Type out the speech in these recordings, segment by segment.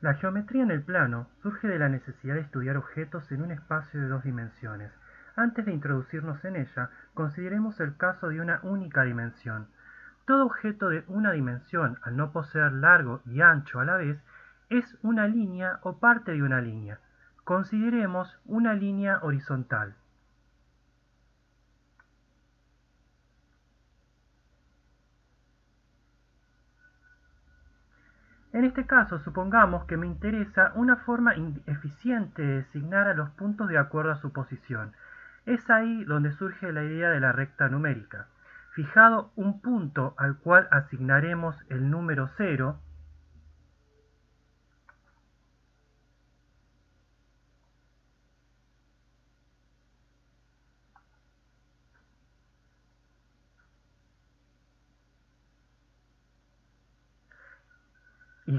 La geometría en el plano surge de la necesidad de estudiar objetos en un espacio de dos dimensiones. Antes de introducirnos en ella, consideremos el caso de una única dimensión. Todo objeto de una dimensión, al no poseer largo y ancho a la vez, es una línea o parte de una línea. Consideremos una línea horizontal. En este caso, supongamos que me interesa una forma eficiente de designar a los puntos de acuerdo a su posición. Es ahí donde surge la idea de la recta numérica. Fijado un punto al cual asignaremos el número 0,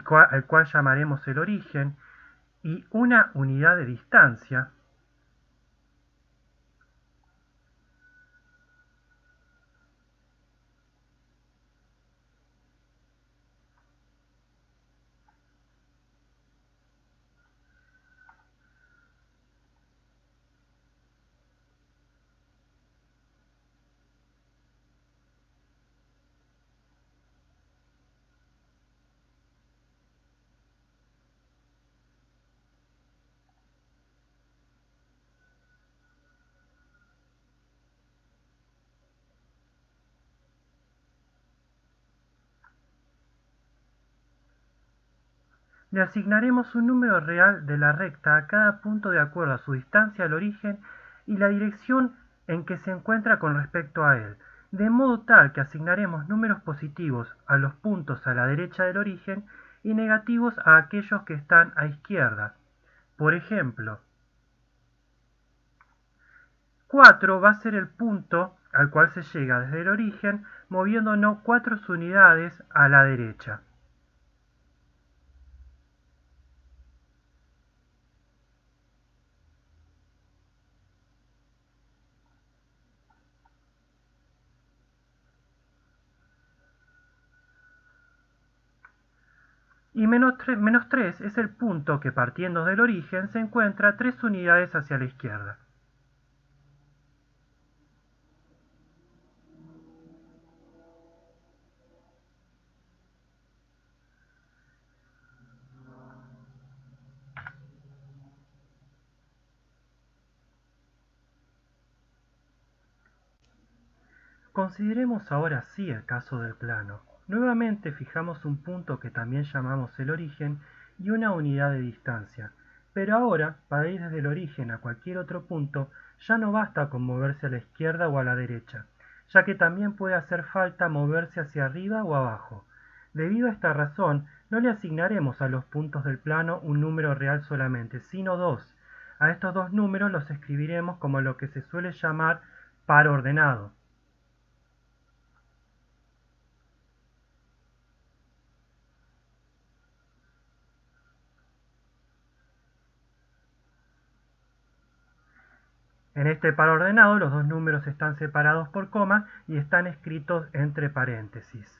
al cual llamaremos el origen, y una unidad de distancia, le asignaremos un número real de la recta a cada punto de acuerdo a su distancia al origen y la dirección en que se encuentra con respecto a él, de modo tal que asignaremos números positivos a los puntos a la derecha del origen y negativos a aquellos que están a izquierda. Por ejemplo, 4 va a ser el punto al cual se llega desde el origen moviéndonos 4 unidades a la derecha. Y menos 3 es el punto que partiendo del origen se encuentra 3 unidades hacia la izquierda. Consideremos ahora sí el caso del plano. Nuevamente fijamos un punto que también llamamos el origen y una unidad de distancia. Pero ahora, para ir desde el origen a cualquier otro punto, ya no basta con moverse a la izquierda o a la derecha, ya que también puede hacer falta moverse hacia arriba o abajo. Debido a esta razón, no le asignaremos a los puntos del plano un número real solamente, sino dos. A estos dos números los escribiremos como lo que se suele llamar par ordenado. En este par ordenado los dos números están separados por coma y están escritos entre paréntesis.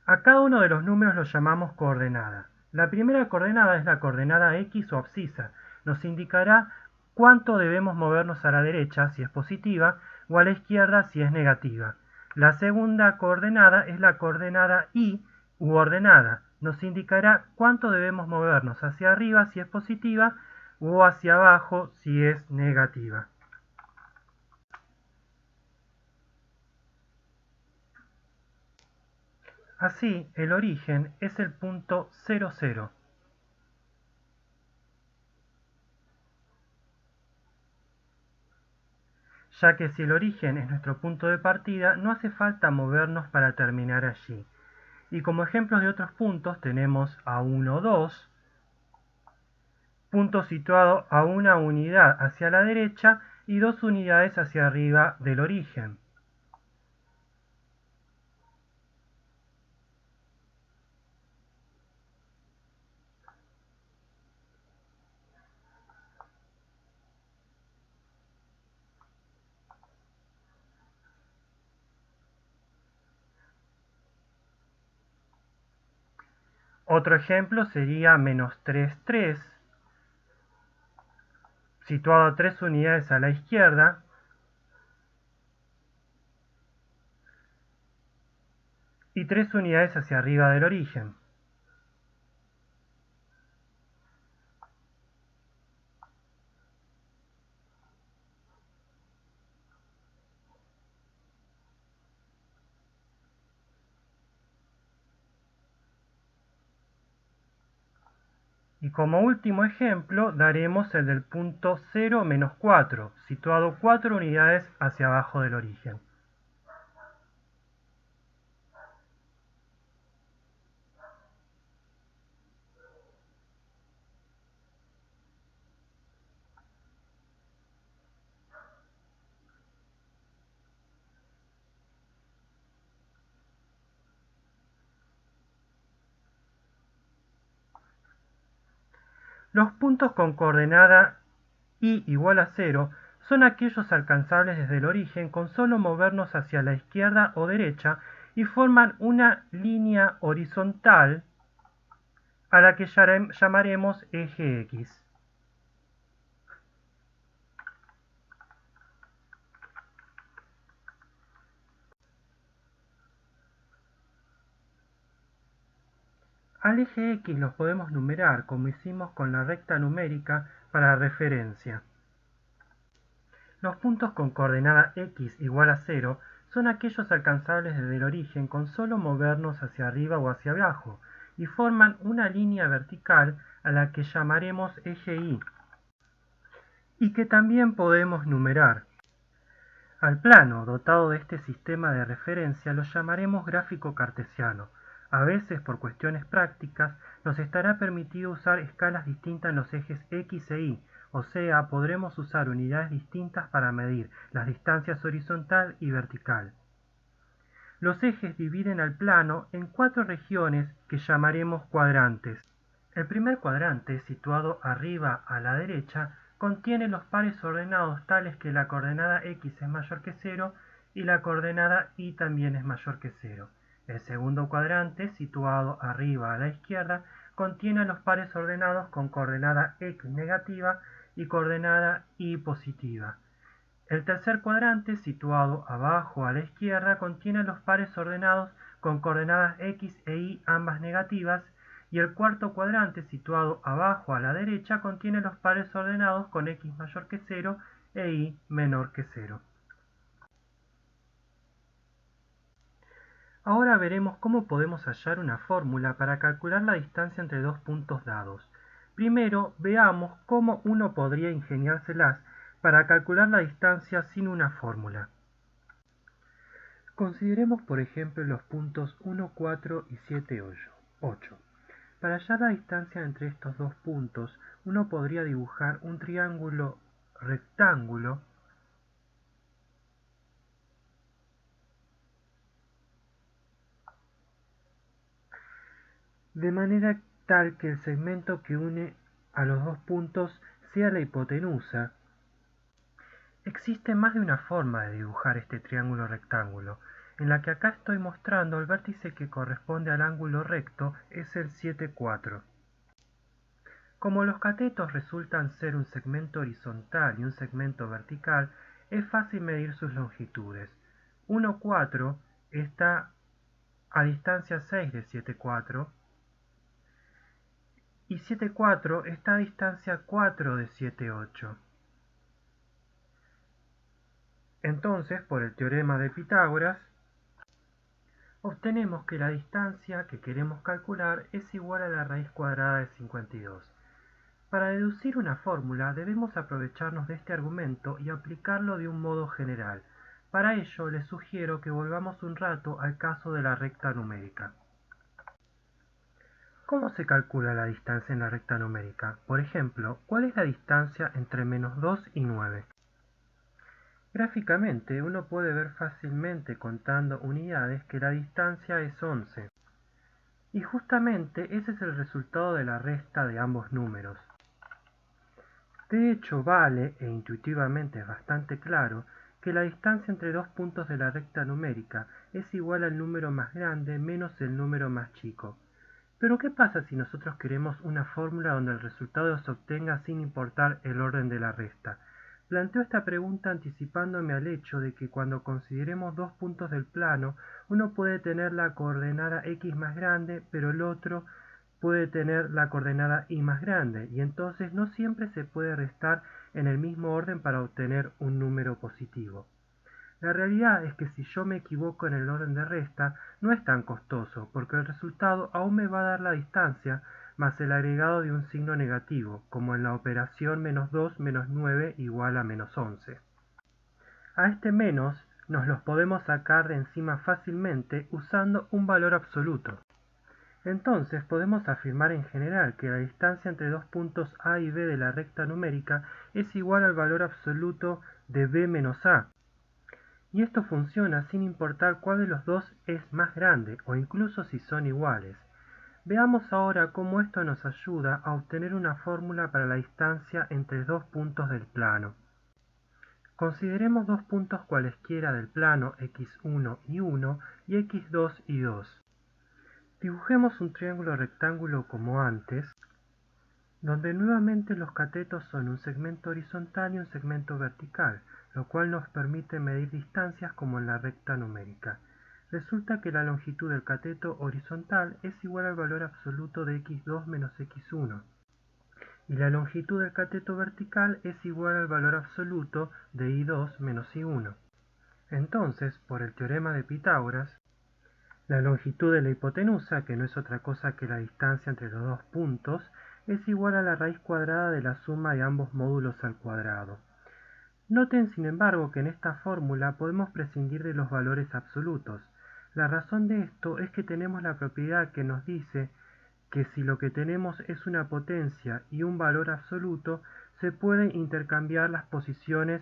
A cada uno de los números los llamamos coordenada. La primera coordenada es la coordenada X o abscisa. Nos indicará cuánto debemos movernos a la derecha si es positiva o a la izquierda si es negativa. La segunda coordenada es la coordenada Y u ordenada. Nos indicará cuánto debemos movernos hacia arriba si es positiva o hacia abajo si es negativa. Así, el origen es el punto 0, 0. Ya que si el origen es nuestro punto de partida, no hace falta movernos para terminar allí. Y como ejemplos de otros puntos tenemos a 1, 2, punto situado a una unidad hacia la derecha y 2 unidades hacia arriba del origen. Otro ejemplo sería menos 3, 3, situado 3 unidades a la izquierda, y 3 unidades hacia arriba del origen. Y como último ejemplo daremos el del punto 0, menos 4, situado 4 unidades hacia abajo del origen. Los puntos con coordenada y igual a 0 son aquellos alcanzables desde el origen con solo movernos hacia la izquierda o derecha y forman una línea horizontal a la que llamaremos eje X. Al eje X los podemos numerar como hicimos con la recta numérica para referencia. Los puntos con coordenada x igual a 0 son aquellos alcanzables desde el origen con solo movernos hacia arriba o hacia abajo y forman una línea vertical a la que llamaremos eje Y y que también podemos numerar. Al plano dotado de este sistema de referencia lo llamaremos gráfico cartesiano. A veces, por cuestiones prácticas, nos estará permitido usar escalas distintas en los ejes X e Y, o sea, podremos usar unidades distintas para medir las distancias horizontal y vertical. Los ejes dividen al plano en 4 regiones que llamaremos cuadrantes. El primer cuadrante, situado arriba a la derecha, contiene los pares ordenados tales que la coordenada x es mayor que 0 y la coordenada y también es mayor que 0. El segundo cuadrante, situado arriba a la izquierda, contiene los pares ordenados con coordenada x negativa y coordenada y positiva. El tercer cuadrante, situado abajo a la izquierda, contiene los pares ordenados con coordenadas x e y ambas negativas, y el cuarto cuadrante, situado abajo a la derecha, contiene los pares ordenados con x mayor que 0 e y menor que 0. Ahora veremos cómo podemos hallar una fórmula para calcular la distancia entre dos puntos dados. Primero, veamos cómo uno podría ingeniárselas para calcular la distancia sin una fórmula. Consideremos por ejemplo los puntos 1, 4 y 7, 8. Para hallar la distancia entre estos dos puntos, uno podría dibujar un triángulo rectángulo de manera tal que el segmento que une a los dos puntos sea la hipotenusa. Existe más de una forma de dibujar este triángulo rectángulo. En la que acá estoy mostrando, el vértice que corresponde al ángulo recto es el 7, 4. Como los catetos resultan ser un segmento horizontal y un segmento vertical, es fácil medir sus longitudes. 1, 4 está a distancia 6 de 7, 4 y 7, 4 está a distancia 4 de 7, 8. Entonces, por el teorema de Pitágoras, obtenemos que la distancia que queremos calcular es igual a la raíz cuadrada de 52. Para deducir una fórmula debemos aprovecharnos de este argumento y aplicarlo de un modo general. Para ello les sugiero que volvamos un rato al caso de la recta numérica. ¿Cómo se calcula la distancia en la recta numérica? Por ejemplo, ¿cuál es la distancia entre menos 2 y 9? Gráficamente uno puede ver fácilmente contando unidades que la distancia es 11. Y justamente ese es el resultado de la resta de ambos números. De hecho, vale, e intuitivamente es bastante claro, que la distancia entre dos puntos de la recta numérica es igual al número más grande menos el número más chico. Pero ¿qué pasa si nosotros queremos una fórmula donde el resultado se obtenga sin importar el orden de la resta? Planteo esta pregunta anticipándome al hecho de que cuando consideremos dos puntos del plano, uno puede tener la coordenada x más grande, pero el otro puede tener la coordenada y más grande, y entonces no siempre se puede restar en el mismo orden para obtener un número positivo. La realidad es que si yo me equivoco en el orden de resta, no es tan costoso, porque el resultado aún me va a dar la distancia más el agregado de un signo negativo, como en la operación -2 menos 9 igual a -11. A este menos nos los podemos sacar de encima fácilmente usando un valor absoluto. Entonces podemos afirmar en general que la distancia entre dos puntos A y B de la recta numérica es igual al valor absoluto de B menos A. Y esto funciona sin importar cuál de los dos es más grande o incluso si son iguales. Veamos ahora cómo esto nos ayuda a obtener una fórmula para la distancia entre dos puntos del plano. Consideremos dos puntos cualesquiera del plano x1 y 1 y x2 y 2. Dibujemos un triángulo rectángulo como antes, donde nuevamente los catetos son un segmento horizontal y un segmento vertical, lo cual nos permite medir distancias como en la recta numérica. Resulta que la longitud del cateto horizontal es igual al valor absoluto de x2 menos x1, y la longitud del cateto vertical es igual al valor absoluto de y2 menos y1. Entonces, por el teorema de Pitágoras, la longitud de la hipotenusa, que no es otra cosa que la distancia entre los dos puntos, es igual a la raíz cuadrada de la suma de ambos módulos al cuadrado. Noten, sin embargo, que en esta fórmula podemos prescindir de los valores absolutos. La razón de esto es que tenemos la propiedad que nos dice que si lo que tenemos es una potencia y un valor absoluto, se pueden intercambiar las posiciones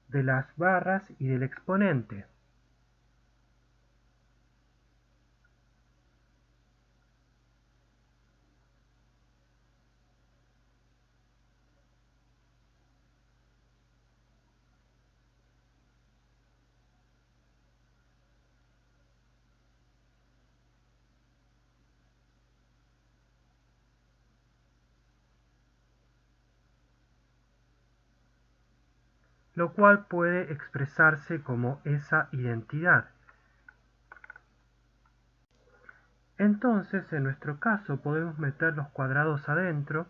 de las barras y del exponente. Lo cual puede expresarse como esa identidad. Entonces, en nuestro caso, podemos meter los cuadrados adentro,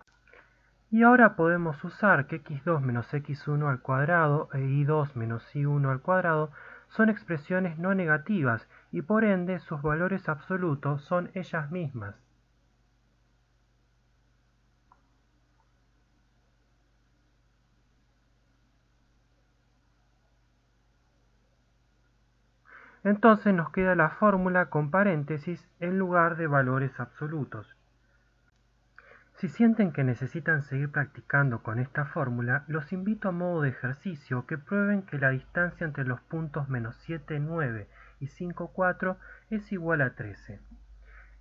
y ahora podemos usar que x2 menos x1 al cuadrado e y2 menos y1 al cuadrado son expresiones no negativas, y por ende sus valores absolutos son ellas mismas. Entonces nos queda la fórmula con paréntesis en lugar de valores absolutos. Si sienten que necesitan seguir practicando con esta fórmula, los invito a modo de ejercicio que prueben que la distancia entre los puntos -7, 9 y 5, 4 es igual a 13.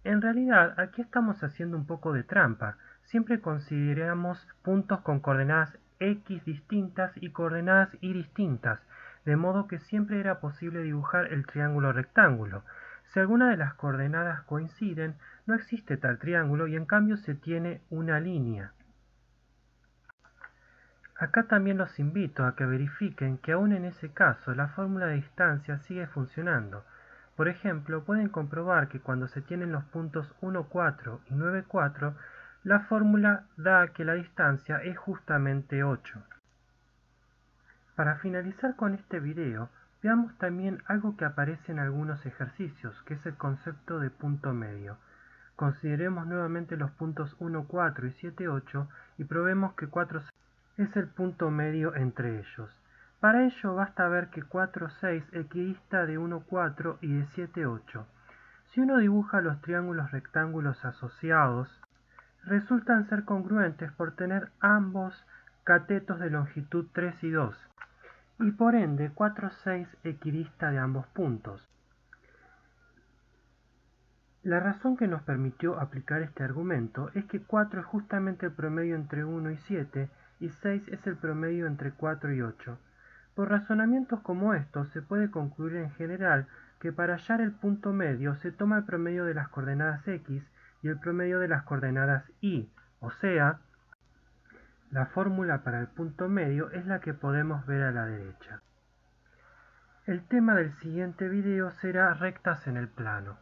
En realidad, aquí estamos haciendo un poco de trampa. Siempre consideramos puntos con coordenadas x distintas y coordenadas y distintas, de modo que siempre era posible dibujar el triángulo rectángulo. Si alguna de las coordenadas coinciden, no existe tal triángulo y en cambio se tiene una línea. Acá también los invito a que verifiquen que aún en ese caso la fórmula de distancia sigue funcionando. Por ejemplo, pueden comprobar que cuando se tienen los puntos 1, 4 y 9, 4, la fórmula da que la distancia es justamente 8. Para finalizar con este video, veamos también algo que aparece en algunos ejercicios, que es el concepto de punto medio. Consideremos nuevamente los puntos 1, 4 y 7, 8 y probemos que 4, 6 es el punto medio entre ellos. Para ello basta ver que 4, 6 equidista de 1, 4 y de 7, 8. Si uno dibuja los triángulos rectángulos asociados, resultan ser congruentes por tener ambos catetos de longitud 3 y 2, y por ende 4, 6 equidista de ambos puntos. La razón que nos permitió aplicar este argumento es que 4 es justamente el promedio entre 1 y 7 y 6 es el promedio entre 4 y 8. Por razonamientos como estos se puede concluir en general que para hallar el punto medio se toma el promedio de las coordenadas x, y el promedio de las coordenadas y, o sea, la fórmula para el punto medio es la que podemos ver a la derecha. El tema del siguiente video será rectas en el plano.